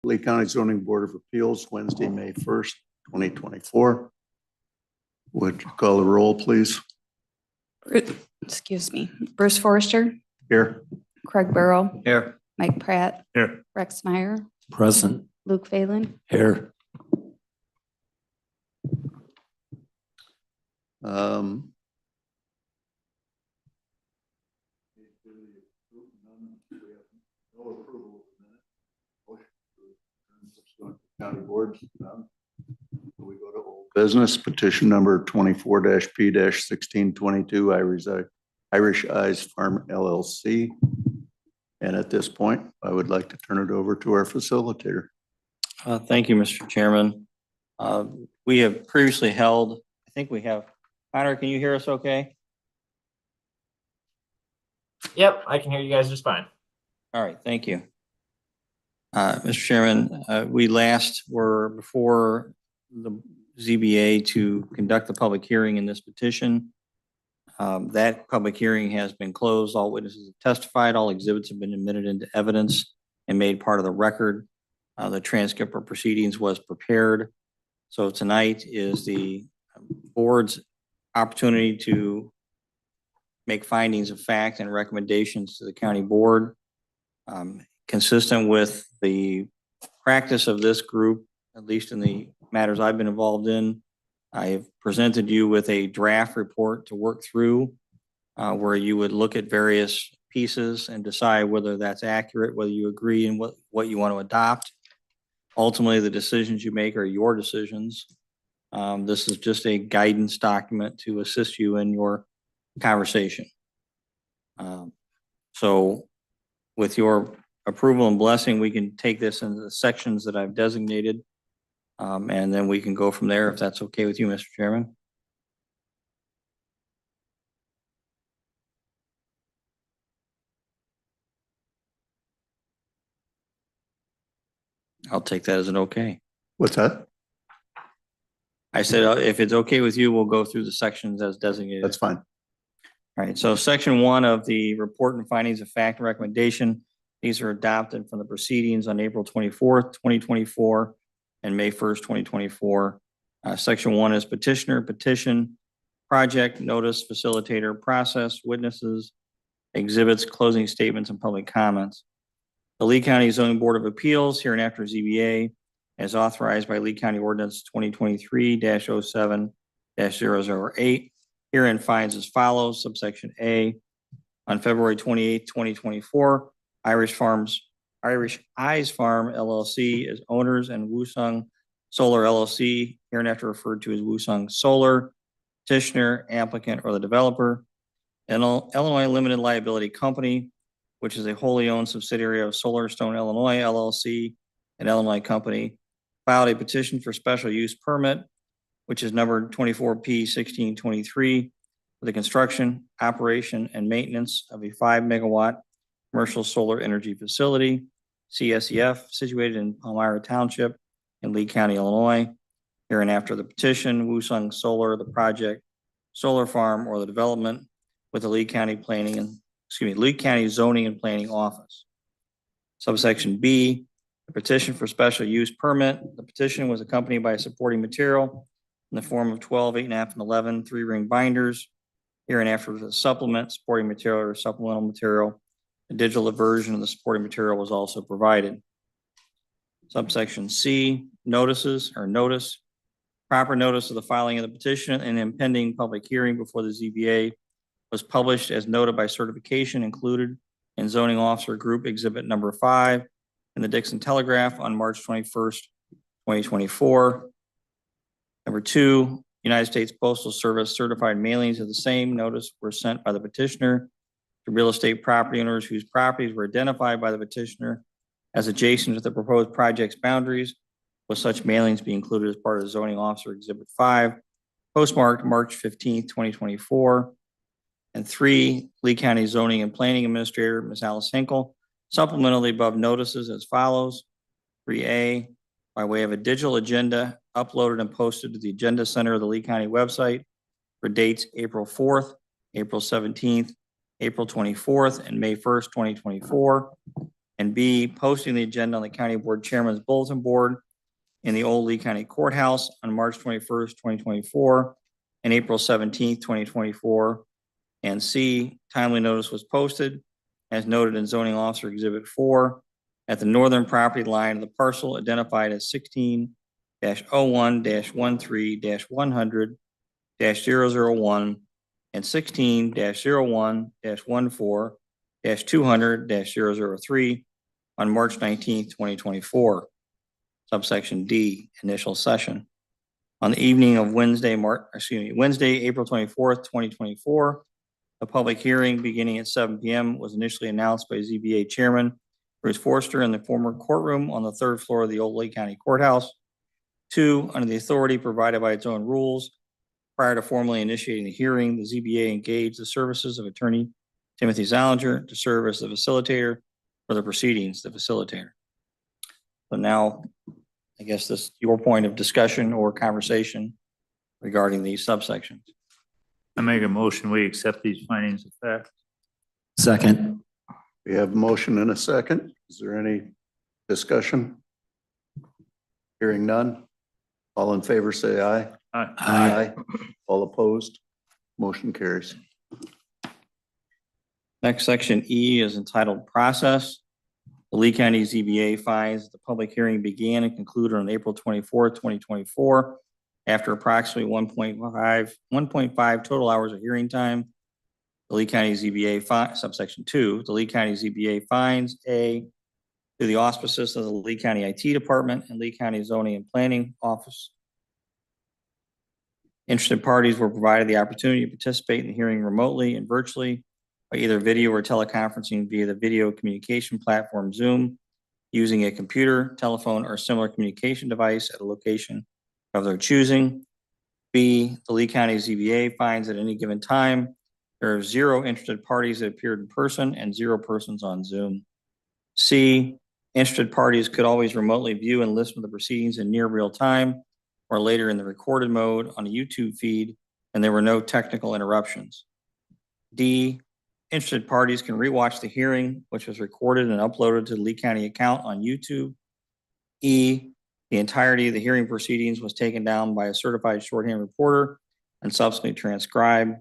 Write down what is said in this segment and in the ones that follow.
Lee County Zoning Board of Appeals, Wednesday, May 1st, 2024. Would you call the roll, please? Excuse me. Bruce Forrester, Here. Craig Burrow, Here. Mike Pratt, Here. Rex Meyer, Present. Luke Phelan. Here. County boards. We go to old business, petition number 24-P-1622, Irish Eyes Farm LLC. And at this point, I would like to turn it over to our facilitator. Thank you, Mr. Chairman. We have previously held, I think we have, Connor, can you hear us okay? Yep, I can hear you guys just fine. All right, thank you. Mr. Chairman, we last were before the ZBA to conduct the public hearing in this petition. That public hearing has been closed. All witnesses have testified. All exhibits have been admitted into evidence and made part of the record. The transcript of proceedings was prepared. So tonight is the board's opportunity to make findings of fact and recommendations to the county board. Consistent with the practice of this group, at least in the matters I've been involved in, I have presented you with a draft report to work through where you would look at various pieces and decide whether that's accurate, whether you agree and what you want to adopt. Ultimately, the decisions you make are your decisions. This is just a guidance document to assist you in your conversation. So with your approval and blessing, we can take this into the sections that I've designated. And then we can go from there if that's okay with you, Mr. Chairman. I'll take that as an okay. What's that? I said, if it's okay with you, we'll go through the sections as designated. That's fine. All right, so section 1 of the report and findings of fact and recommendation. These are adopted from the proceedings on April 24th, 2024 and May 1st, 2024. Section 1 is petitioner, petition, project, notice, facilitator, process, witnesses, exhibits, closing statements, and public comments. The Lee County Zoning Board of Appeals, hereinafter ZBA, as authorized by Lee County Ordinance 2023-07-008, herein finds as follows, subsection A, on February 28th, 2024, Irish Eyes Farm LLC as owners and Woosung Solar LLC, hereinafter referred to as Woosung Solar, petitioner, applicant, or the developer, and Illinois Limited Liability Company, which is a wholly owned subsidiary of Solarstone Illinois LLC, an Illinois company, filed a petition for special use permit, which is numbered 24-P-1623, for the construction, operation, and maintenance of a 5 megawatt commercial solar energy facility, CSEF, situated in Palmyra Township in Lee County, Illinois. Hereinafter the petition, Woosung Solar, the project, solar farm, or the development with the Lee County Lee County Zoning and Planning Office. Subsection B, the petition for special use permit. The petition was accompanied by supporting material in the form of 12, 8.5, and 11 3-ring binders. Hereinafter the supplement, supporting material or supplemental material. A digital version of the supporting material was also provided. Subsection C, notices or notice. Proper notice of the filing of the petition and impending public hearing before the ZBA was published as noted by certification included in Zoning Officer Group Exhibit number 5 in the Dixon Telegraph on March 21st, 2024. Number 2, United States Postal Service certified mailings of the same notice were sent by the petitioner to real estate property owners whose properties were identified by the petitioner as adjacent to the proposed project's boundaries, with such mailings be included as part of Zoning Officer Exhibit 5, postmarked March 15th, 2024. And 3, Lee County Zoning and Planning Administrator, Ms. Alice Hinkle, supplemental the above notices as follows. 3A, by way of a digital agenda uploaded and posted to the Agenda Center of the Lee County website for dates April 4th, April 17th, April 24th, and May 1st, 2024. And B, posting the agenda on the county board chairman's bulletin board in the Old Lee County Courthouse on March 21st, 2024, and April 17th, 2024. And C, timely notice was posted as noted in zoning officer exhibit 4 at the northern property line of the parcel identified as 16-01-13-100-001 and 16-01-14-200-003 on March 19th, 2024. Subsection D, initial session. On the evening of Wednesday, April 24th, 2024, a public hearing beginning at 7 p.m. was initially announced by ZBA Chairman Bruce Forster in the former courtroom on the 3rd floor of the Old Lake County Courthouse. 2, under the authority provided by its own rules, prior to formally initiating the hearing, the ZBA engaged the services of attorney Timothy Zollinger to serve as the facilitator for the proceedings, the facilitator. So now, I guess this is your point of discussion or conversation regarding these subsections. I make a motion, we accept these findings of fact. Second. We have a motion and a second. Is there any discussion? Hearing none. All in favor, say aye. Aye. All opposed? Motion carries. Next, section E is entitled Process. The Lee County ZBA finds that the public hearing began and concluded on April 24th, 2024, after approximately 1.5 total hours of hearing time. The Lee County ZBA subsection 2, the Lee County ZBA finds A, through the auspices of the Lee County IT Department and Lee County Zoning and Planning Office, interested parties were provided the opportunity to participate in the hearing remotely and virtually by either video or teleconferencing via the video communication platform Zoom, using a computer, telephone, or similar communication device at a location of their choosing. B, the Lee County ZBA finds at any given time there are 0 interested parties that appeared in person and 0 persons on Zoom. C, interested parties could always remotely view and listen to the proceedings in near real time or later in the recorded mode on a YouTube feed, and there were no technical interruptions. D, interested parties can rewatch the hearing, which was recorded and uploaded to the Lee County account on YouTube. E, the entirety of the hearing proceedings was taken down by a certified shorthand reporter and subsequently transcribed.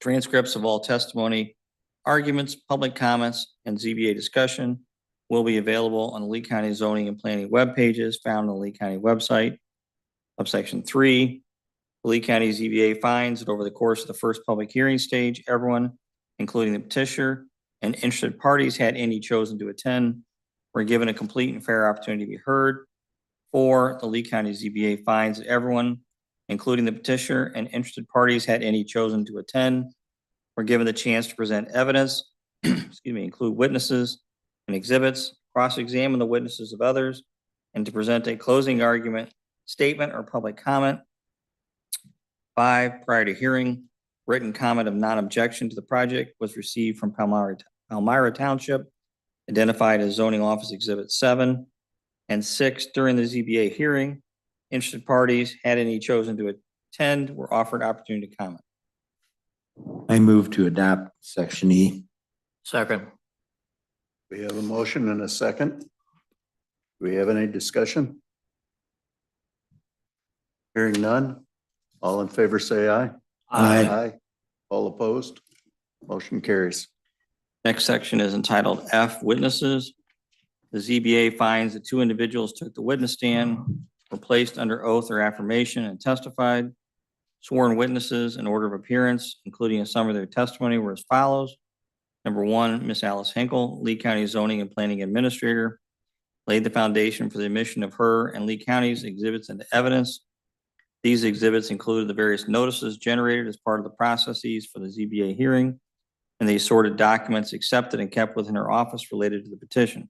Transcripts of all testimony, arguments, public comments, and ZBA discussion will be available on the Lee County Zoning and Planning web pages found on the Lee County website. Subsection 3, the Lee County ZBA finds that over the course of the first public hearing stage, everyone, including the petitioner and interested parties had any chosen to attend, were given a complete and fair opportunity to be heard. 4, the Lee County ZBA finds that everyone, including the petitioner and interested parties had any chosen to attend, were given the chance to present evidence, include witnesses and exhibits, cross-examine the witnesses of others, and to present a closing argument, statement, or public comment. 5, prior to hearing, written comment of non-objection to the project was received from Palmyra Township, identified as Zoning Office Exhibit 7. And 6, during the ZBA hearing, interested parties had any chosen to attend were offered opportunity to comment. I move to adopt section E. Second. We have a motion and a second. Do we have any discussion? Hearing none. All in favor, say aye. Aye. All opposed? Motion carries. Next section is entitled F, Witnesses. The ZBA finds that 2 individuals took the witness stand, were placed under oath or affirmation and testified. Sworn witnesses in order of appearance, including a summary of their testimony, were as follows. Number 1, Ms. Alice Hinkle, Lee County Zoning and Planning Administrator, laid the foundation for the admission of her and Lee County's exhibits into evidence. These exhibits included the various notices generated as part of the processes for the ZBA hearing and the assorted documents accepted and kept within her office related to the petition.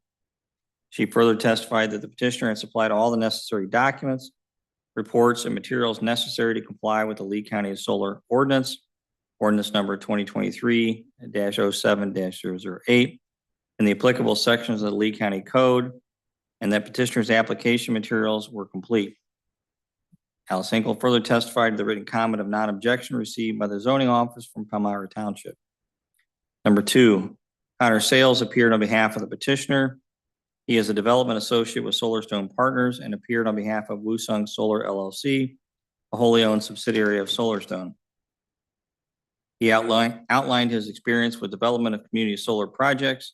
She further testified that the petitioner had supplied all the necessary documents, reports, and materials necessary to comply with the Lee County Solar Ordinance, Ordinance number 2023-07-008, and the applicable sections of the Lee County Code, and that petitioner's application materials were complete. Alice Hinkle further testified to the written comment of non-objection received by the zoning office from Palmyra Township. Number 2, Connor Sales appeared on behalf of the petitioner. He is a development associate with Solarstone Partners and appeared on behalf of Woosung Solar LLC, a wholly owned subsidiary of Solarstone. He outlined his experience with development of community solar projects,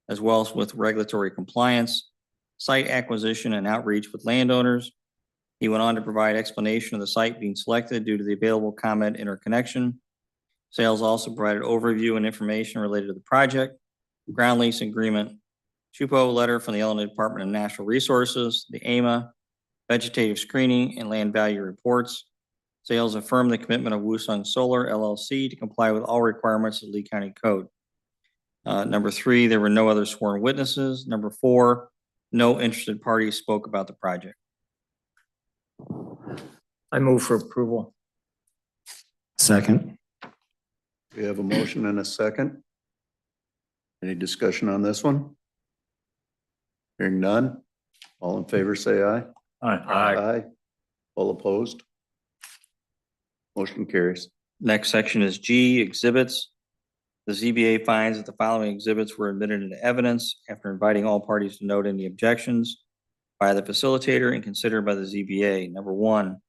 as well as with regulatory compliance, site acquisition, and outreach with landowners. He went on to provide explanation of the site being selected due to the available comment interconnection. Sales also provided overview and information related to the project, ground lease agreement, CHUPO letter from the Illinois Department of Natural Resources, the AMA, vegetative screening, and land value reports. Sales affirmed the commitment of Woosung Solar LLC to comply with all requirements of Lee County Code. Number 3, there were no other sworn witnesses. Number 4, no interested parties spoke about the project. I move for approval. Second. We have a motion and a second. Any discussion on this one? Hearing none. All in favor, say aye. Aye. All opposed? Motion carries. Next section is G, exhibits. The ZBA finds that the following exhibits were admitted into evidence after inviting all parties to note any objections by the facilitator and considered by the ZBA. Number 1,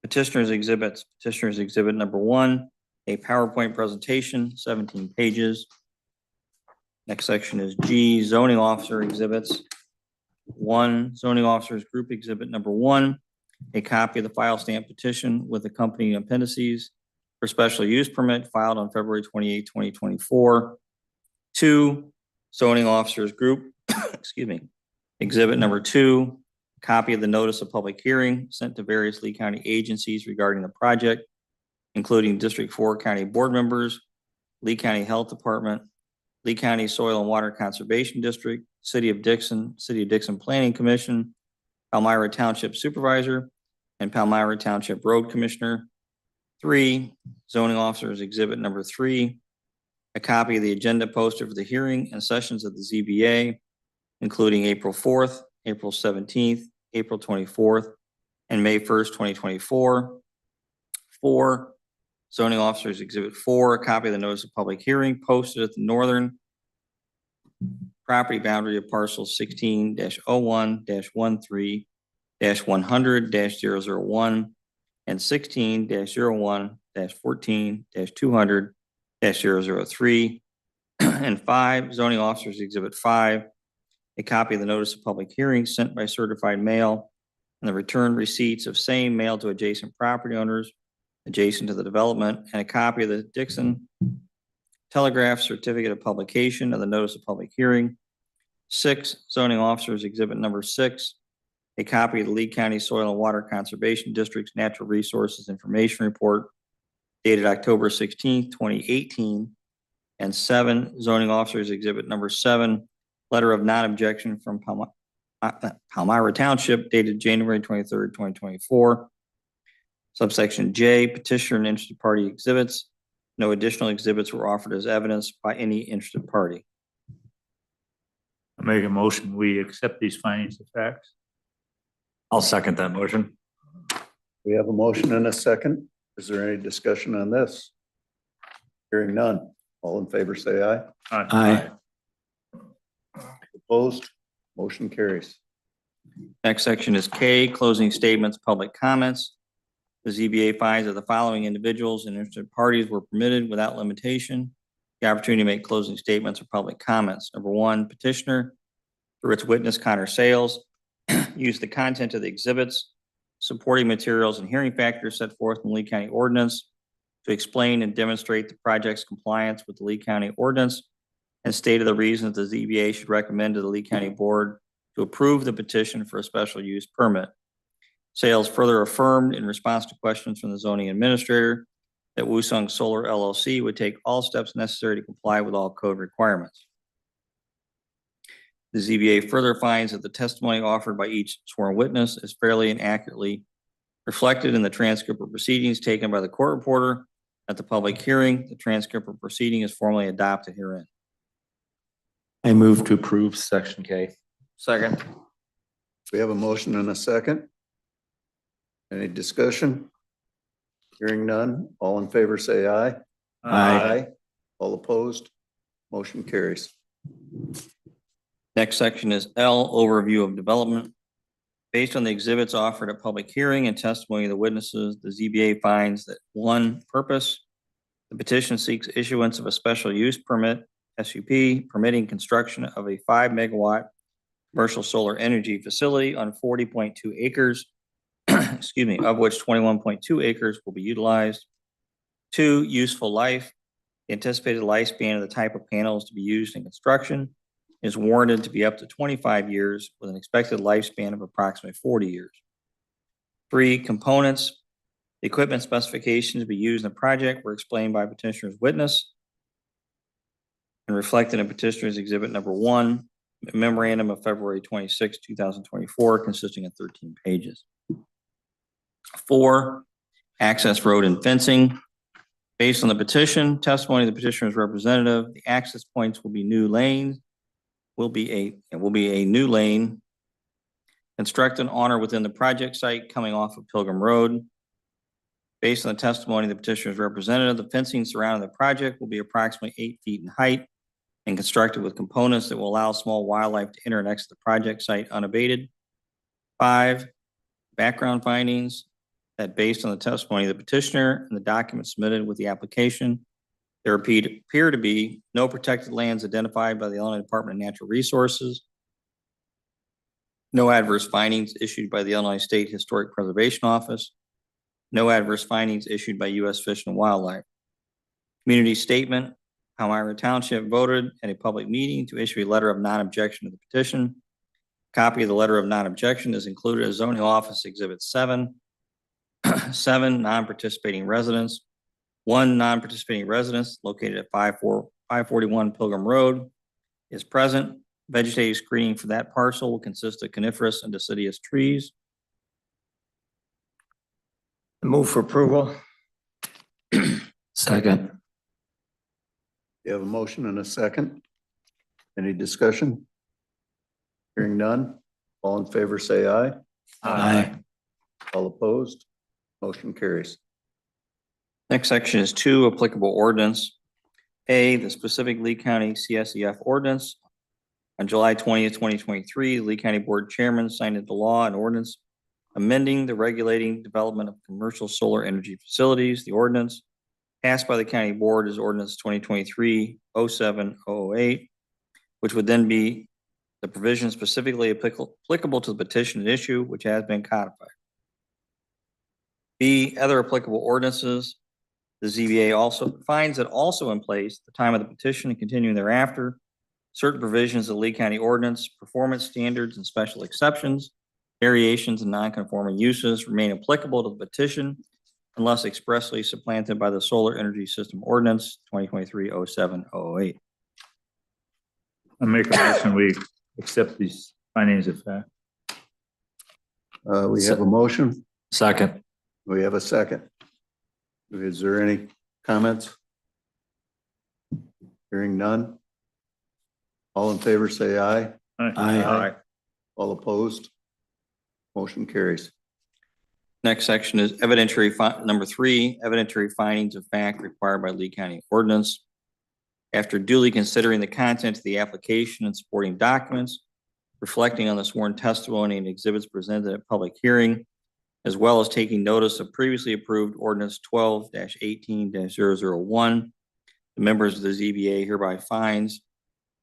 petitioner's exhibits. Petitioner's exhibit number 1, a PowerPoint presentation, 17 pages. Next section is G, zoning officer exhibits. 1, zoning officers group exhibit number 1, a copy of the file stamp petition with accompanying appendices for special use permit filed on February 28, 2024. 2, zoning officers group, excuse me, exhibit number 2, copy of the notice of public hearing sent to various Lee County agencies regarding the project, including District 4 County Board members, Lee County Health Department, Lee County Soil and Water Conservation District, City of Dixon Planning Commission, Palmyra Township Supervisor, and Palmyra Township Road Commissioner. 3, zoning officers exhibit number 3, a copy of the agenda posted for the hearing and sessions of the ZBA, including April 4th, April 17th, April 24th, and May 1st, 2024. 4, zoning officers exhibit 4, a copy of the notice of public hearing posted at the northern property boundary of parcel 16-01-13-100-001 and 16-01-14-200-003. And 5, zoning officers exhibit 5, a copy of the notice of public hearing sent by certified mail and the return receipts of same mailed to adjacent property owners adjacent to the development, and a copy of the Dixon Telegraph certificate of publication of the notice of public hearing. 6, zoning officers exhibit number 6, a copy of the Lee County Soil and Water Conservation District's Natural Resources Information Report dated October 16th, 2018. And 7, zoning officers exhibit number 7, letter of non-objection from Palmyra Township dated January 23rd, 2024. Subsection J, petitioner and interested party exhibits. No additional exhibits were offered as evidence by any interested party. I make a motion, we accept these findings of facts. I'll second that motion. We have a motion and a second. Is there any discussion on this? Hearing none. All in favor, say aye. Aye. Opposed? Motion carries. Next section is K, closing statements, public comments. The ZBA finds that the following individuals and interested parties were permitted without limitation the opportunity to make closing statements or public comments. Number 1, petitioner, through its witness Connor Sales, used the content of the exhibits, supporting materials, and hearing factors set forth in the Lee County ordinance to explain and demonstrate the project's compliance with the Lee County ordinance, and stated the reasons the ZBA should recommend to the Lee County Board to approve the petition for a special use permit. Sales further affirmed in response to questions from the zoning administrator that Woosung Solar LLC would take all steps necessary to comply with all code requirements. The ZBA further finds that the testimony offered by each sworn witness is fairly and accurately reflected in the transcript of proceedings taken by the court reporter at the public hearing. The transcript of proceeding is formally adopted herein. I move to approve section K. Second. We have a motion and a second. Any discussion? Hearing none. All in favor, say aye. Aye. All opposed? Motion carries. Next section is L, overview of development. Based on the exhibits offered at public hearing and testimony of the witnesses, the ZBA finds that one, purpose, the petition seeks issuance of a special use permit, SUP, permitting construction of a 5 megawatt commercial solar energy facility on 40.2 acres, excuse me, of which 21.2 acres will be utilized. 2, useful life. The anticipated lifespan of the type of panels to be used in construction is warranted to be up to 25 years with an expected lifespan of approximately 40 years. 3, components. The equipment specifications to be used in the project were explained by petitioner's witness and reflected in petitioner's exhibit number 1, a memorandum of February 26, 2024, consisting of 13 pages. 4, access road and fencing. Based on the petition, testimony of the petitioner's representative, the access points will be new lanes, will be a new lane constructed on or within the project site coming off of Pilgrim Road. Based on the testimony of the petitioner's representative, the fencing surrounding the project will be approximately 8 feet in height and constructed with components that will allow small wildlife to enter and exit the project site unabated. 5, background findings. That based on the testimony of the petitioner and the documents submitted with the application, there appear to be no protected lands identified by the Illinois Department of Natural Resources, no adverse findings issued by the Illinois State Historic Preservation Office, no adverse findings issued by U.S. Fish and Wildlife. Community statement, Palmyra Township voted at a public meeting to issue a letter of non-objection to the petition. A copy of the letter of non-objection is included as zoning office exhibit 7. 7, non-participating residents. 1 non-participating residence located at 541 Pilgrim Road is present. Vegetative screening for that parcel will consist of coniferous and deciduous trees. Move for approval. Second. You have a motion and a second. Any discussion? Hearing none. All in favor, say aye. Aye. All opposed? Motion carries. Next section is 2, applicable ordinance. A, the specific Lee County CSEF ordinance. On July 20th, 2023, the Lee County Board Chairman signed into law an ordinance amending the regulating development of commercial solar energy facilities. The ordinance passed by the county board is ordinance 2023-07008, which would then be the provision specifically applicable to the petition at issue, which has been codified. B, other applicable ordinances. The ZBA also finds that also in place at the time of the petition and continuing thereafter, certain provisions of the Lee County ordinance, performance standards and special exceptions, variations and non-conforming uses remain applicable to the petition unless expressly supplanted by the Solar Energy System Ordinance 2023-07008. I make a motion, we accept these findings of fact. We have a motion. Second. We have a second. Is there any comments? Hearing none. All in favor, say aye. Aye. All opposed? Motion carries. Next section is evidentiary number 3, evidentiary findings of fact required by Lee County ordinance. After duly considering the content of the application and supporting documents, reflecting on the sworn testimony and exhibits presented at public hearing, as well as taking notice of previously approved ordinance 12-18-001, the members of the ZBA hereby finds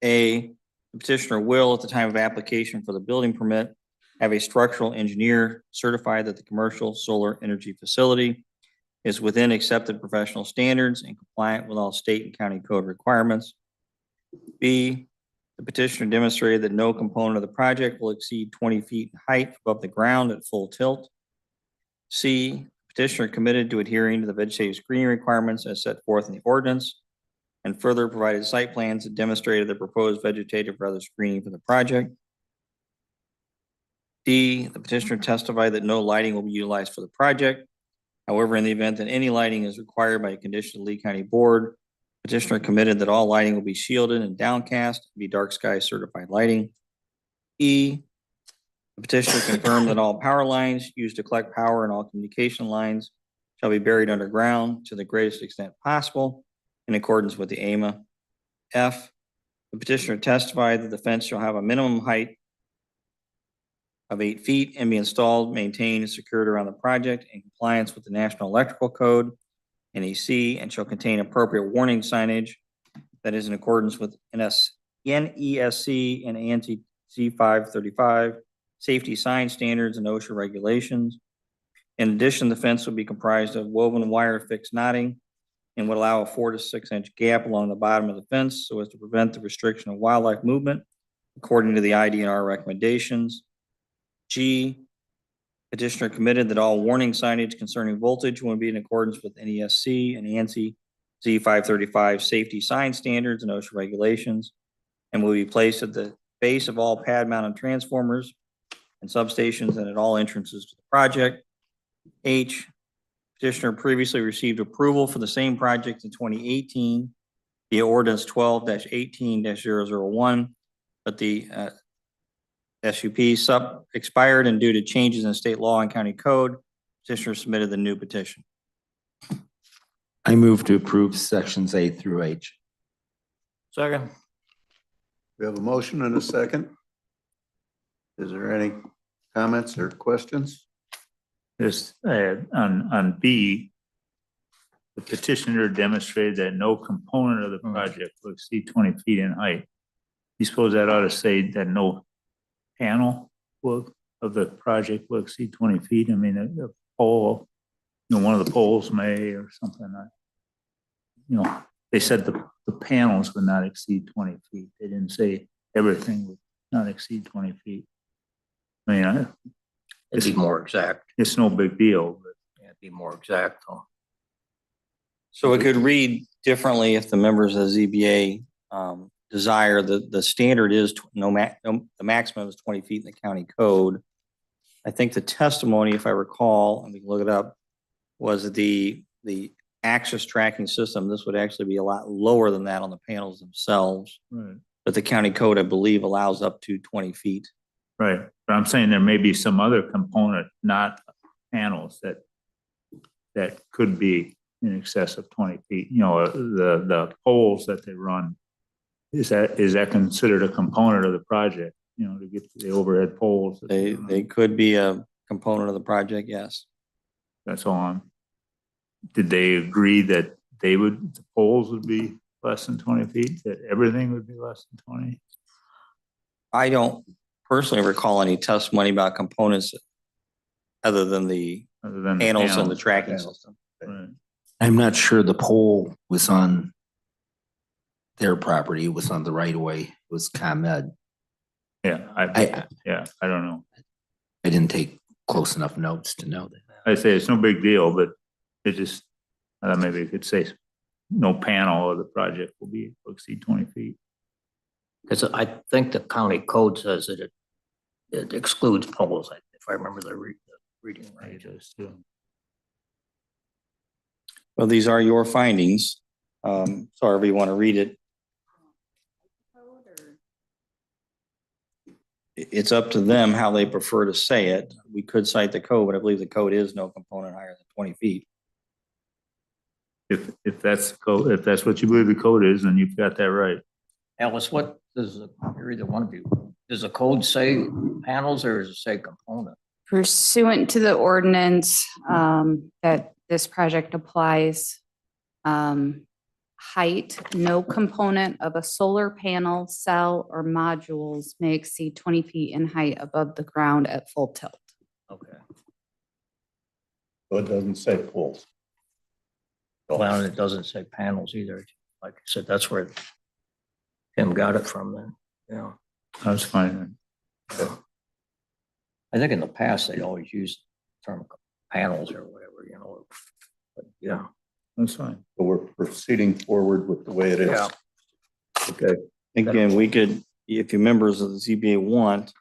A, the petitioner will, at the time of application for the building permit, have a structural engineer certify that the commercial solar energy facility is within accepted professional standards and compliant with all state and county code requirements. B, the petitioner demonstrated that no component of the project will exceed 20 feet in height above the ground at full tilt. C, petitioner committed to adhering to the vegetative screening requirements as set forth in the ordinance and further provided site plans that demonstrated the proposed vegetative or other screening for the project. D, the petitioner testified that no lighting will be utilized for the project. However, in the event that any lighting is required by a condition of the Lee County Board, petitioner committed that all lighting will be shielded and downcast and be dark sky certified lighting. E, the petitioner confirmed that all power lines used to collect power and all communication lines shall be buried underground to the greatest extent possible in accordance with the AMA. F, The petitioner testified that the fence shall have a minimum height of 8 feet and be installed, maintained, and secured around the project in compliance with the National Electrical Code, NEC, and shall contain appropriate warning signage that is in accordance with NESC and ANSI C535, safety sign standards and OSHA regulations. In addition, the fence will be comprised of woven wire fixed knotting and would allow a 4 to 6 inch gap along the bottom of the fence so as to prevent the restriction of wildlife movement according to the IDNR recommendations. G, petitioner committed that all warning signage concerning voltage will be in accordance with NESC and ANSI Z535 safety sign standards and OSHA regulations and will be placed at the base of all pad mounted transformers and substations and at all entrances to the project. H, petitioner previously received approval for the same project in 2018 via ordinance 12-18-001, but the SUP expired, and due to changes in state law and county code, petitioner submitted the new petition. I move to approve sections A through H. Second. We have a motion and a second. Is there any comments or questions? This, on B, the petitioner demonstrated that no component of the project will exceed 20 feet in height. You suppose that ought to say that no panel of the project will exceed 20 feet? I mean, the pole, one of the poles may or something like, they said the panels would not exceed 20 feet. They didn't say everything would not exceed 20 feet. I mean, It'd be more exact. it's no big deal, but Yeah, it'd be more exact though. So it could read differently if the members of the ZBA desire. The standard is the maximum is 20 feet in the county code. I think the testimony, if I recall, and we can look it up, was the access tracking system. This would actually be a lot lower than that on the panels themselves. right. But the county code, I believe, allows up to 20 feet. Right, but I'm saying there may be some other component, not panels, that could be in excess of 20 feet. The poles that they run, is that considered a component of the project? To get the overhead poles. that They run? could be a component of the project, yes. That's all. Did they agree that the poles would be less than 20 feet? That everything would be less than 20? I don't personally recall any testimony about components other than the Other than panels and the tracking system. Right. I'm not sure the pole was on their property. It was on the right of way. It was ComEd. Yeah, I don't know. I didn't take close enough notes to know that. I say it's no big deal, but it just, maybe you could say no panel of the project will exceed 20 feet. Because I think the county code says that it excludes poles, if I remember the reading right. Well, these are your findings. So however you want to read it. It's up to them how they prefer to say it. We could cite the code, but I believe the code is no component higher than 20 feet. If that's the code, if that's what you believe the code is, then you've got that right. Alice, what does, you're either one of you, does the code say panels or does it say component? Pursuant to the ordinance that this project applies, height, no component of a solar panel, cell, or modules may exceed 20 feet in height above the ground at full tilt. Okay. So it doesn't say poles. Well, and it doesn't say panels either. Like I said, that's where Tim got it from then. Yeah. That's fine. I think in the past, they'd always used the term panels or whatever, but yeah. That's fine. So we're proceeding forward with the way it is. Yeah. Okay, Again, we could, if you members of the ZBA want,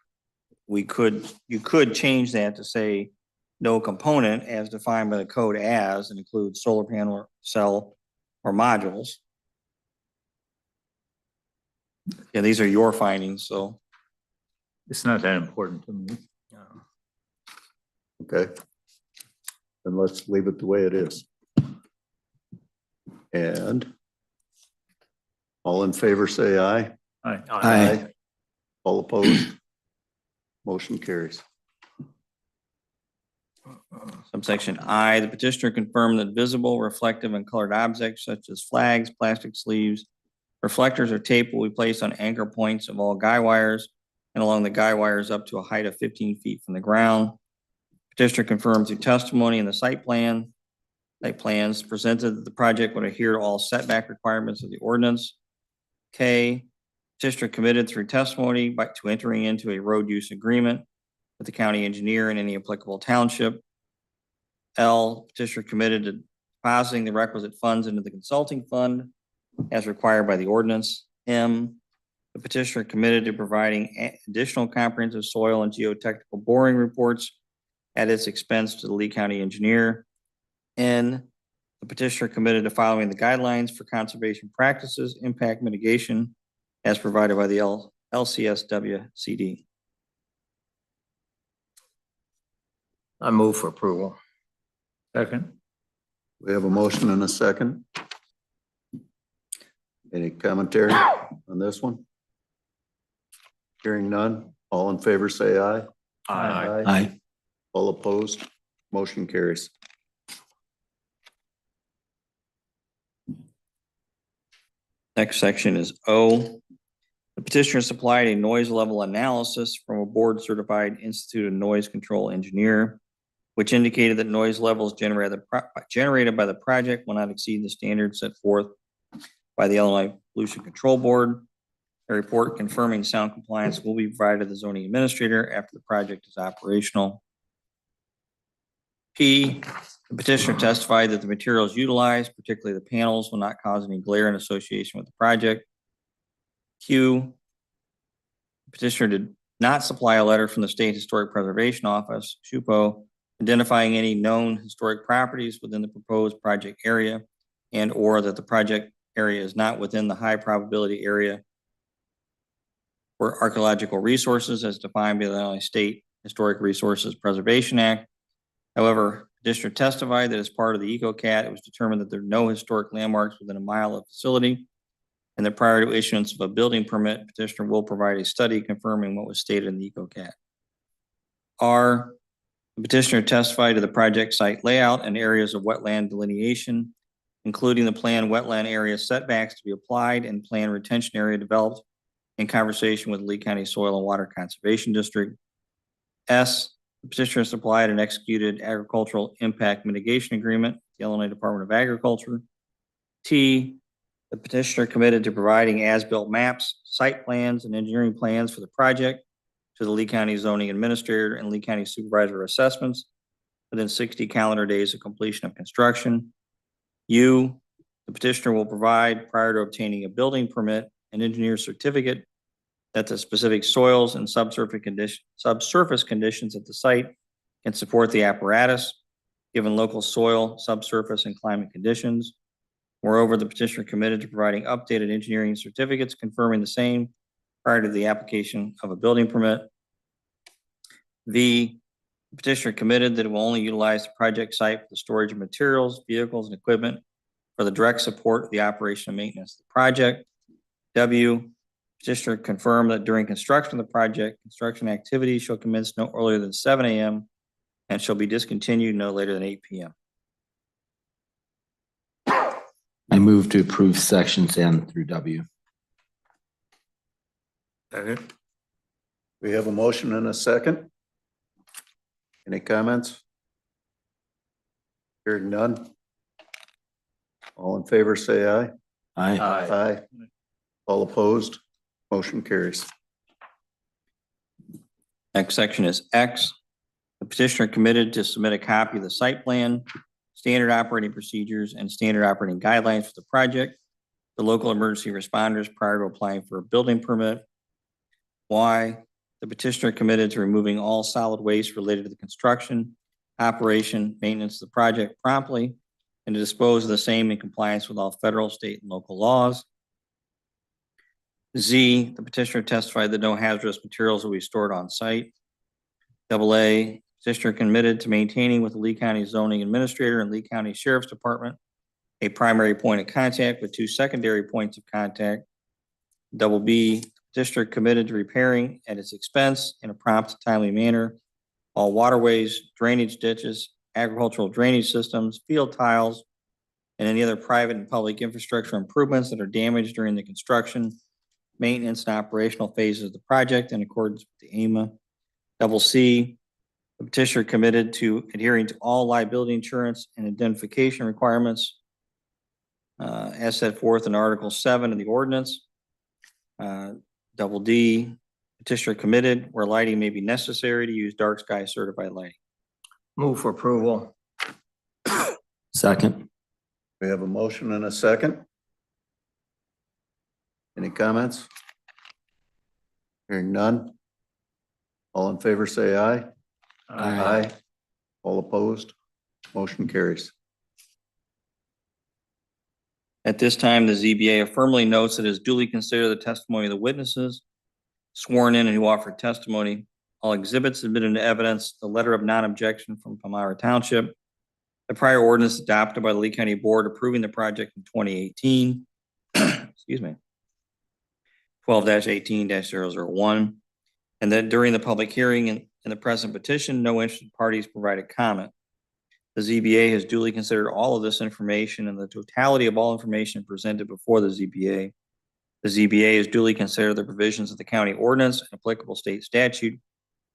you could change that to say no component as defined by the code as and include solar panel, cell, or modules. Yeah, these are your findings, so. It's not that important to me. okay. Then let's leave it the way it is. And all in favor, say aye. Aye. Aye. All opposed? Motion carries. Subsection I, the petitioner confirmed that visible, reflective, and colored objects such as flags, plastic sleeves, reflectors, or tape will be placed on anchor points of all guy wires and along the guy wires up to a height of 15 feet from the ground. Petitioner confirmed through testimony in the site plans presented that the project would adhere to all setback requirements of the ordinance. K, petitioner committed through testimony to entering into a road use agreement with the county engineer and any applicable township. L, petitioner committed to depositing the requisite funds into the consulting fund as required by the ordinance. M, the petitioner committed to providing additional comprehensive soil and geotechnical boring reports at its expense to the Lee County engineer. N, the petitioner committed to following the guidelines for conservation practices, impact mitigation as provided by the LCSWCD. I move for approval. Second. We have a motion and a second. Any commentary on this one? Hearing none. All in favor, say aye. Aye. All opposed? Motion carries. Next section is O. The petitioner supplied a noise level analysis from a board certified Institute of Noise Control Engineer, which indicated that noise levels generated by the project will not exceed the standards set forth by the Illinois Pollution Control Board. A report confirming sound compliance will be provided to the zoning administrator after the project is operational. P, the petitioner testified that the materials utilized, particularly the panels, will not cause any glare in association with the project. Q, the petitioner did not supply a letter from the State Historic Preservation Office, SHUPO, identifying any known historic properties within the proposed project area and or that the project area is not within the high probability area for archaeological resources as defined by the Illinois State Historic Resources Preservation Act. However, petitioner testified that as part of the EcoCat, it was determined that there are no historic landmarks within a mile of the facility, and that prior to issuance of a building permit, petitioner will provide a study confirming what was stated in the EcoCat. R, the petitioner testified to the project site layout and areas of wetland delineation, including the planned wetland area setbacks to be applied and planned retention area developed in conversation with Lee County Soil and Water Conservation District. S, the petitioner supplied an executed agricultural impact mitigation agreement with the Illinois Department of Agriculture. T, the petitioner committed to providing as-built maps, site plans, and engineering plans for the project to the Lee County Zoning Administrator and Lee County Supervisor of Assessments within 60 calendar days of completion of construction. U, the petitioner will provide, prior to obtaining a building permit, an engineer certificate that the specific soils and subsurface conditions at the site can support the apparatus, given local soil, subsurface, and climate conditions. Moreover, the petitioner committed to providing updated engineering certificates confirming the same prior to the application of a building permit. V, the petitioner committed that it will only utilize the project site for the storage of materials, vehicles, and equipment for the direct support of the operation and maintenance of the project. W, petitioner confirmed that during construction of the project, construction activities shall commence no earlier than 7 a.m. and shall be discontinued no later than 8 p.m. I move to approve sections N through W. Second. We have a motion and a second. Any comments? Hearing none. All in favor, say aye. Aye. Aye. All opposed? Motion carries. Next section is X. The petitioner committed to submit a copy of the site plan, standard operating procedures, and standard operating guidelines for the project, the local emergency responders prior to applying for a building permit. Y, the petitioner committed to removing all solid waste related to the construction, operation, maintenance of the project promptly, and to dispose of the same in compliance with all federal, state, and local laws. Z, the petitioner testified that no hazardous materials will be stored on site. AA, petitioner committed to maintaining with the Lee County Zoning Administrator and Lee County Sheriff's Department a primary point of contact with 2 secondary points of contact. B, the petitioner committed to repairing at its expense in a prompt, timely manner all waterways, drainage ditches, agricultural drainage systems, field tiles, and any other private and public infrastructure improvements that are damaged during the construction, maintenance, and operational phases of the project in accordance with the AMA. Double C, the petitioner committed to adhering to all liability insurance and indemnification requirements as set forth in Article 7 of the ordinance. Double D, petitioner committed where lighting may be necessary to use dark sky certified lighting. Move for approval. Second. We have a motion and a second. Any comments? Hearing none. All in favor, say aye. Aye. All opposed? Motion carries. At this time, the ZBA affirmally notes that it is duly considered the testimony of the witnesses sworn in and who offered testimony, all exhibits admitted into evidence, the letter of non-objection from Palmyra Township, the prior ordinance adopted by the Lee County Board approving the project in 2018, excuse me, 12-18-001, and that during the public hearing in the present petition, no interested parties provided comment. The ZBA has duly considered all of this information and the totality of all information presented before the ZBA. The ZBA has duly considered the provisions of the county ordinance and applicable state statute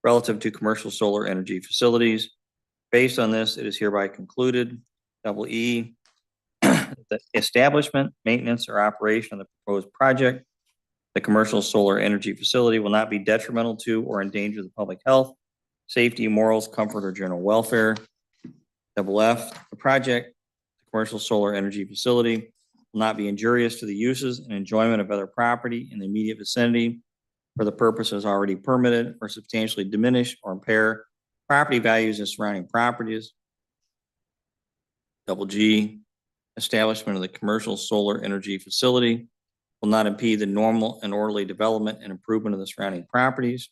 relative to commercial solar energy facilities. Based on this, it is hereby concluded, double E, the establishment, maintenance, or operation of the proposed project, the commercial solar energy facility will not be detrimental to or endanger the public health, safety, morals, comfort, or general welfare. Double F, the project, the commercial solar energy facility will not be injurious to the uses and enjoyment of other property in the immediate vicinity for the purposes already permitted or substantially diminish or impair property values of surrounding properties. Double G, establishment of the commercial solar energy facility will not impede the normal and orderly development and improvement of the surrounding properties.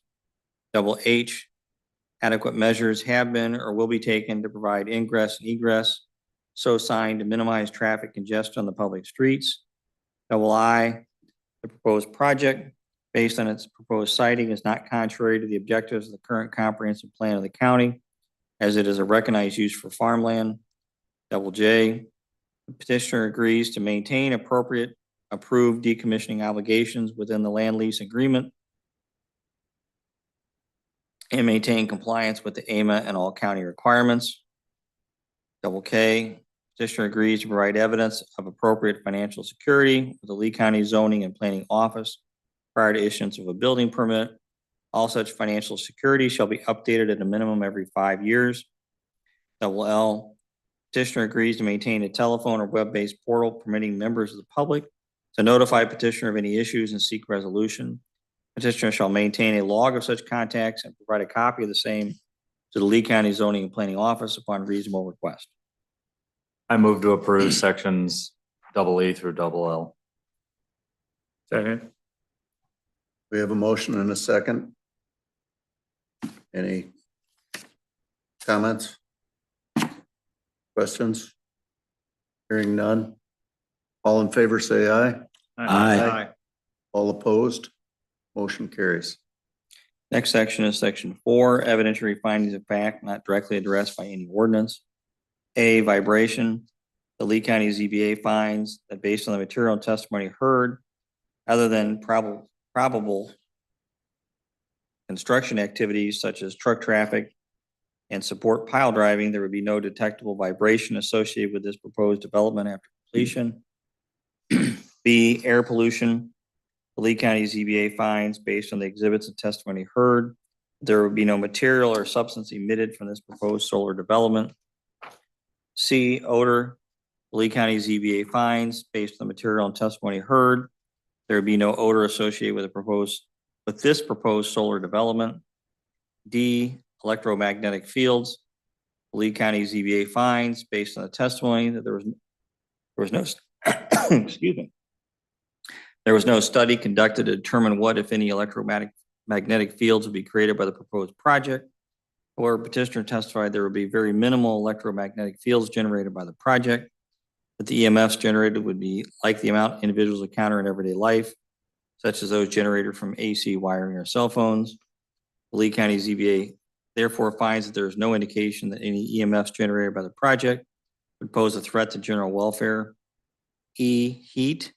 Double H, adequate measures have been or will be taken to provide ingress and egress so signed to minimize traffic congestion on the public streets. Double I, the proposed project based on its proposed siting is not contrary to the objectives of the current comprehensive plan of the county as it is a recognized use for farmland. Double J, the petitioner agrees to maintain appropriate approved decommissioning obligations within the land lease agreement and maintain compliance with the AMA and all county requirements. Double K, petitioner agrees to provide evidence of appropriate financial security with the Lee County Zoning and Planning Office prior to issuance of a building permit. All such financial security shall be updated at a minimum every 5 years. Double L, petitioner agrees to maintain a telephone or web-based portal permitting members of the public to notify petitioner of any issues and seek resolution. Petitioner shall maintain a log of such contacts and provide a copy of the same to the Lee County Zoning and Planning Office upon reasonable request. I move to approve sections double E through double L. Second. We have a motion and a second. Any comments? Questions? Hearing none. All in favor, say aye. Aye. All opposed? Motion carries. Next section is section 4, evidentiary findings of fact not directly addressed by any ordinance. A, vibration. The Lee County ZBA finds that based on the material and testimony heard, other than probable construction activities such as truck traffic and support pile driving, there would be no detectable vibration associated with this proposed development after completion. B, air pollution. The Lee County ZBA finds based on the exhibits and testimony heard, there would be no material or substance emitted from this proposed solar development. C, odor. The Lee County ZBA finds based on the material and testimony heard, there would be no odor associated with this proposed solar development. D, electromagnetic fields. The Lee County ZBA finds based on the testimony that there was no excuse me. There was no study conducted to determine what, if any, electromagnetic fields would be created by the proposed project. Or petitioner testified there would be very minimal electromagnetic fields generated by the project, that the EMFs generated would be like the amount individuals encounter in everyday life, such as those generated from AC wiring or cell phones. The Lee County ZBA therefore finds that there is no indication that any EMFs generated by the project would pose a threat to general welfare. E, heat.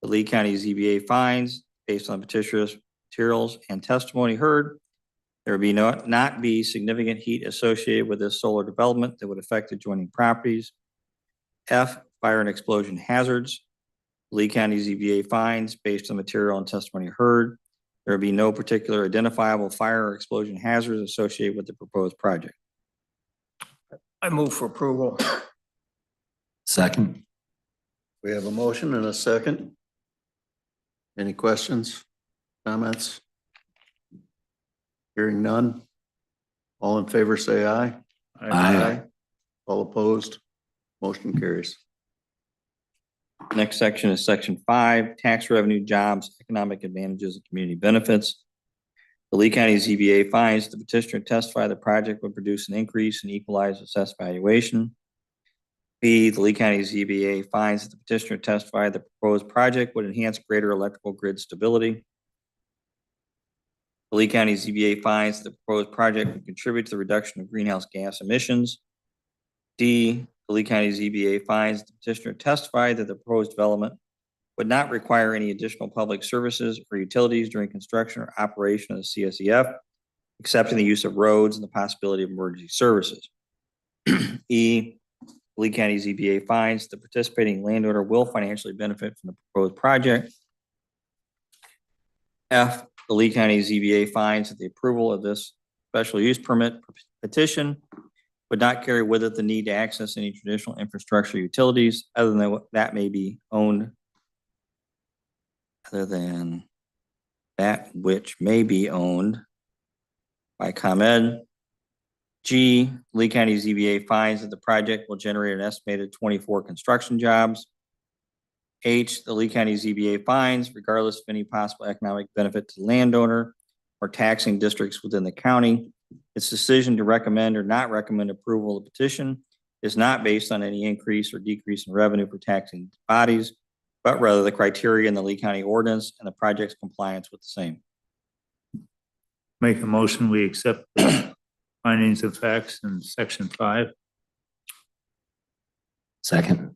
The Lee County ZBA finds, based on petitioner's materials and testimony heard, there would be not be significant heat associated with this solar development that would affect adjoining properties. F, fire and explosion hazards. Lee County ZBA finds, based on material and testimony heard, there would be no particular identifiable fire or explosion hazards associated with the proposed project. I move for approval. Second. We have a motion and a second. Any questions, comments? Hearing none. All in favor, say aye. Aye. All opposed? Motion carries. Next section is section 5, tax revenue, jobs, economic advantages, and community benefits. The Lee County ZBA finds the petitioner testified the project would produce an increase in equalized assessed valuation. B, the Lee County ZBA finds that the petitioner testified the proposed project would enhance greater electrical grid stability. The Lee County ZBA finds that the proposed project would contribute to the reduction of greenhouse gas emissions. D, the Lee County ZBA finds the petitioner testified that the proposed development would not require any additional public services or utilities during construction or operation of the CSEF, except in the use of roads and the possibility of emergency services. E, Lee County ZBA finds the participating landowner will financially benefit from the proposed project. F, the Lee County ZBA finds that the approval of this special use permit petition would not carry with it the need to access any traditional infrastructure utilities other than that may be owned, other than that which may be owned by ComEd. G, Lee County ZBA finds that the project will generate an estimated 24 construction jobs. H, the Lee County ZBA finds, regardless of any possible economic benefit to the landowner or taxing districts within the county, its decision to recommend or not recommend approval of the petition is not based on any increase or decrease in revenue for taxing bodies, but rather the criteria in the Lee County ordinance and the project's compliance with the same. Make a motion, we accept the findings of facts in section 5. Second.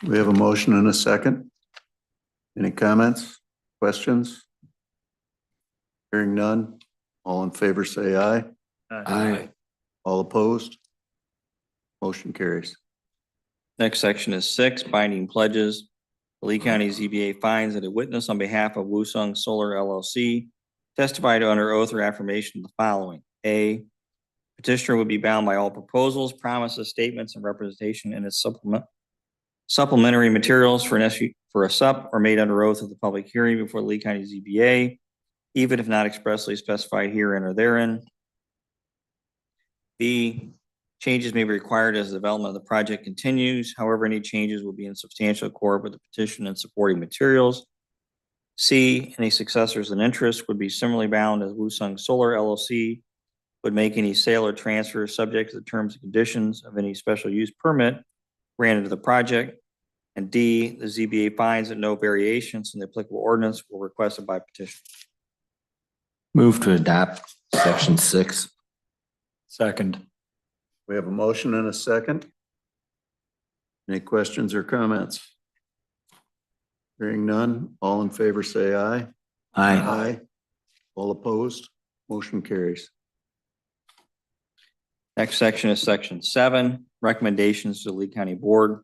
We have a motion and a second. Any comments, questions? Hearing none. All in favor, say aye. Aye. All opposed? Motion carries. Next section is 6, binding pledges. The Lee County ZBA finds that a witness on behalf of Woosung Solar LLC testified under oath or affirmation of the following. A, petitioner would be bound by all proposals, promises, statements, and representation in its supplementary materials for a SUP or made under oath at the public hearing before the Lee County ZBA, even if not expressly specified herein or therein. B, changes may be required as the development of the project continues. However, any changes will be in substantial accord with the petition and supporting materials. C, any successors in interest would be similarly bound as Woosung Solar LLC would make any sale or transfer subject to the terms and conditions of any special use permit granted to the project. And D, the ZBA finds that no variations in the applicable ordinance were requested by petition. Move to adopt section 6. Second. We have a motion and a second. Any questions or comments? Hearing none. All in favor, say aye. Aye. All opposed? Motion carries. Next section is section 7, recommendations to the Lee County Board.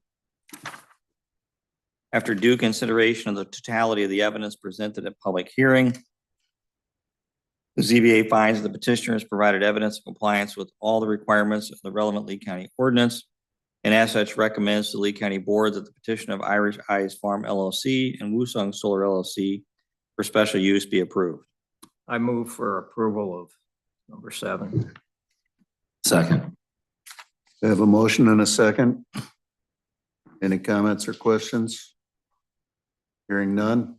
After due consideration of the totality of the evidence presented at public hearing, the ZBA finds the petitioner has provided evidence of compliance with all the requirements of the relevant Lee County ordinance, and as such recommends to the Lee County Board that the petition of Irish Eyes Farm LLC and Woosung Solar LLC for special use be approved. I move for approval of number 7. Second. We have a motion and a second. Any comments or questions? Hearing none.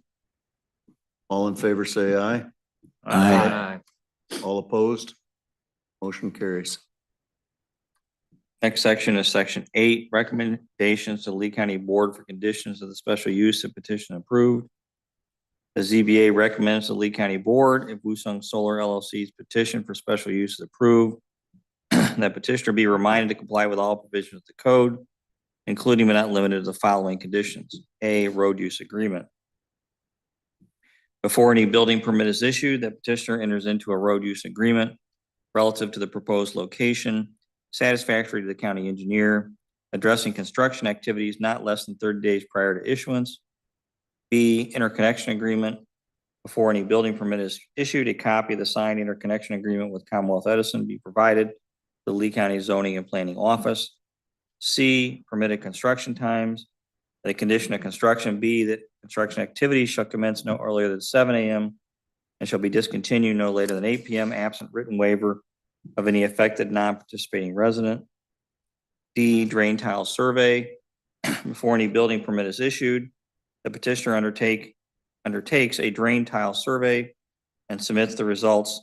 All in favor, say aye. Aye. All opposed? Motion carries. Next section is section 8, recommendations to the Lee County Board for conditions of the special use of petition approved. The ZBA recommends the Lee County Board, if Woosung Solar LLC's petition for special use is approved, that petitioner be reminded to comply with all provisions of the code, including but not limited to the following conditions. A, road use agreement. Before any building permit is issued, the petitioner enters into a road use agreement relative to the proposed location, satisfactory to the county engineer, addressing construction activities not less than 30 days prior to issuance. B, interconnection agreement. Before any building permit is issued, a copy of the signed interconnection agreement with Commonwealth Edison be provided to the Lee County Zoning and Planning Office. C, permitted construction times. The condition of construction be that construction activities shall commence no earlier than 7 a.m. and shall be discontinued no later than 8 p.m. absent written waiver of any affected non-participating resident. D, drain tile survey. Before any building permit is issued, the petitioner undertakes a drain tile survey and submits the results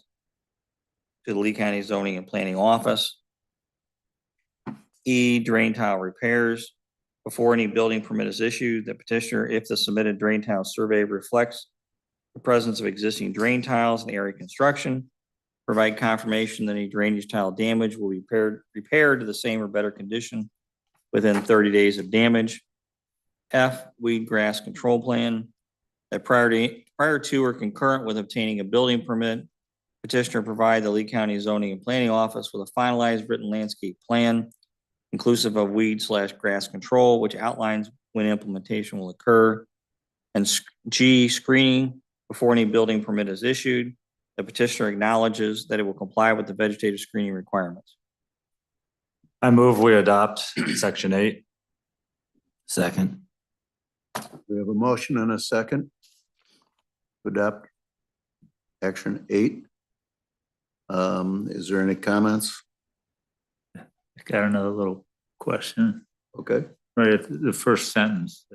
to the Lee County Zoning and Planning Office. E, drain tile repairs. Before any building permit is issued, the petitioner, if the submitted drain tile survey reflects the presence of existing drain tiles and area construction, provide confirmation that any drainage tile damage will be repaired to the same or better condition within 30 days of damage. F, weed grass control plan. That prior to or concurrent with obtaining a building permit, petitioner provide the Lee County Zoning and Planning Office with a finalized written landscape plan inclusive of weed/grass control, which outlines when implementation will occur. And G, screening. Before any building permit is issued, the petitioner acknowledges that it will comply with the vegetative screening requirements. I move we adopt section 8. Second. We have a motion and a second to adopt action 8. Is there any comments? Got another little question. Okay, Right at the first sentence.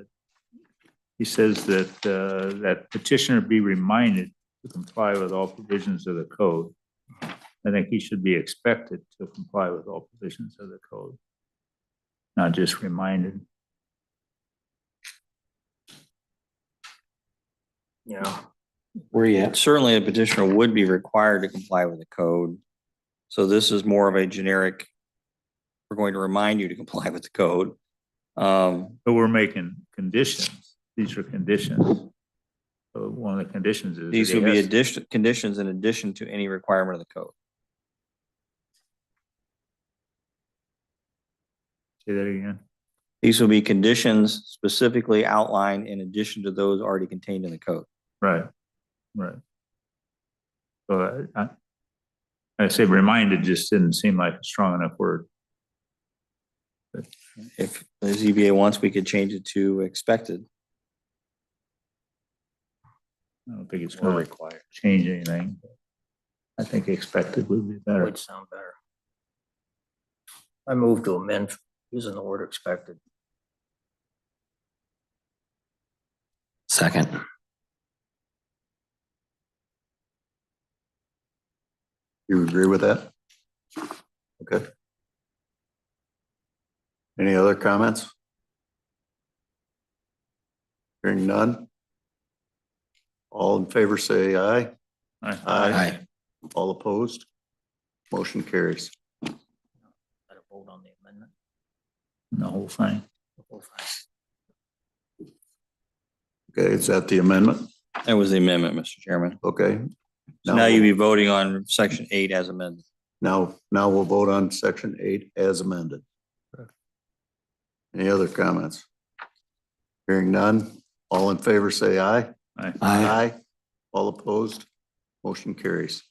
He says that, that petitioner be reminded to comply with all provisions of the code. I think he should be expected to comply with all provisions of the code, not just reminded. Yeah. Where you at? Certainly a petitioner would be required to comply with the code. So this is more of a generic, we're going to remind you to comply with the code. But we're making conditions. These are conditions. So one of the conditions is. These that will he be has- conditions in addition to any requirement of the code. Say that again. These will be conditions specifically outlined in addition to those already contained in the code. Right, right. So I say reminded just didn't seem like a strong enough word. If the ZBA wants, we could change it to expected. I don't think it's Or going to required. change anything. I think expected would be better. Would sound better. I move to amend using the word expected. Second. you agree with that? Okay. Any other comments? Hearing none. All in favor, say aye. Aye. Aye. All opposed? Motion carries. Got to vote on the amendment. The whole thing. The whole thing. Okay, is that the amendment? That was the amendment, Mr. Chairman. Okay. So now you'll be voting on section 8 as amended. Now we'll vote on section 8 as amended. Any other comments? Hearing none. All in favor, say aye. Aye. Aye. All opposed? Motion carries.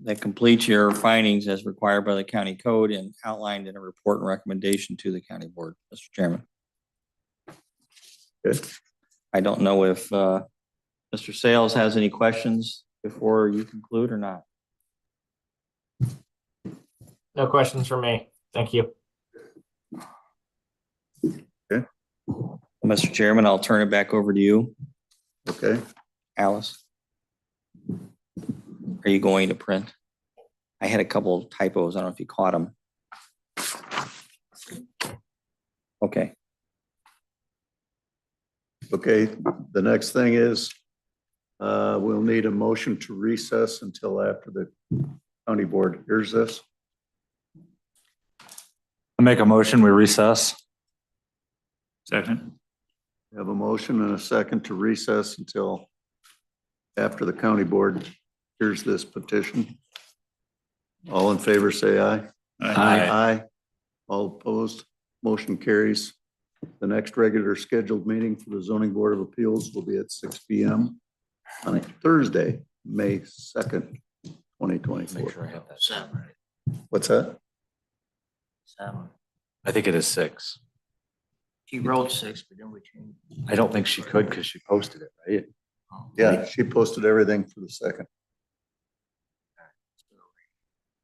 That completes your findings as required by the county code and outlined in a report and recommendation to the county board, Mr. Chairman. Good. I don't know if Mr. Sales has any questions before you conclude or not. No questions from me. Thank you. Mr. Chairman, I'll turn it back over to you, Okay. Alice. Are you going to print? I had a couple of typos. I don't know if you caught them. Okay. Okay, the next thing is We'll need a motion to recess until after the county board hears this. I make a motion, we recess. Second. We have a motion and a second to recess until after the county board hears this petition. All in favor, say aye. Aye. All opposed, motion carries. The next regular scheduled meeting for the zoning board of appeals will be at 6 P.M. on Thursday, May 2nd, 2024. Make sure I have that. Seven. What's that? Seven. I think it is 6. She wrote 6, but then we changed. I don't think she could because she posted it, right? Yeah, she posted everything for the second.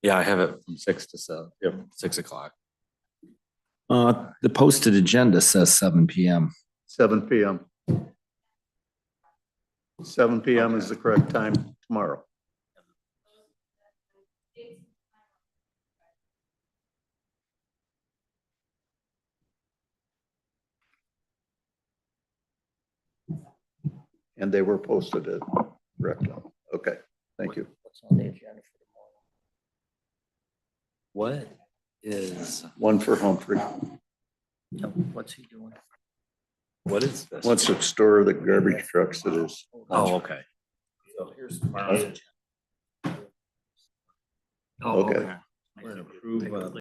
Yeah, I have it from 6 to 7. Yep, 6 o'clock. The posted agenda says 7 PM. 7 P.M. 7 P.M. is the correct time tomorrow. And they were posted at correct. Okay, thank you. What's on the agenda for What is, One for Humphrey. tomorrow? Yep, what's he doing? what is this? Wants to store the garbage trucks that is. Oh, okay. So here's tomorrow's agenda. Okay. We're gonna approve,